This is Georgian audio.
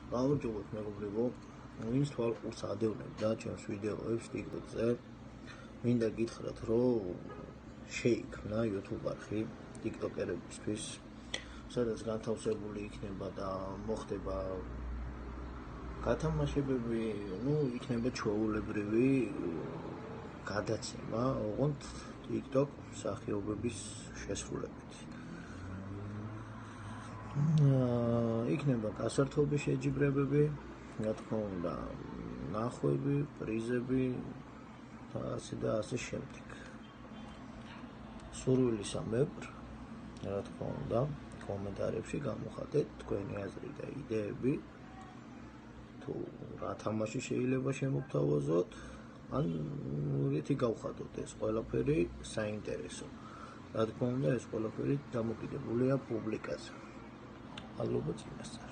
გამარჯობოთ მეგობრებო, ვინც თვალყურს ადევნებდა ჩემს ვიდეოებს TikTok-ზე, მინდა გითხრათ, რომ შეიქმნა YouTube არხი TikToker-ებისთვის, სადაც განთავსებული იქნება და მოხდება გათამაშებები, იქნება ჩვეულებრივი გადაცემა, ოღონდ TikTok მსახიობების შესრულებით. იქნება გასართობი შეჯიბრებები, რა თქმა უნდა, ნახვები, პრიზები და ასე შემდეგ. სურვილის ამებრ, რა თქმა უნდა, კომენტარებში გამოხატეთ თქვენი აზრი და იდეები, თუ რა თამაში შეიძლება შემოგთავაზოთ, ან რითი გავხატოთ ეს ყველაფერი საინტერესო. რა თქმა უნდა, ეს ყველაფერი დამოკიდებულია პუბლიკაზე. მადლობა წინასწარ.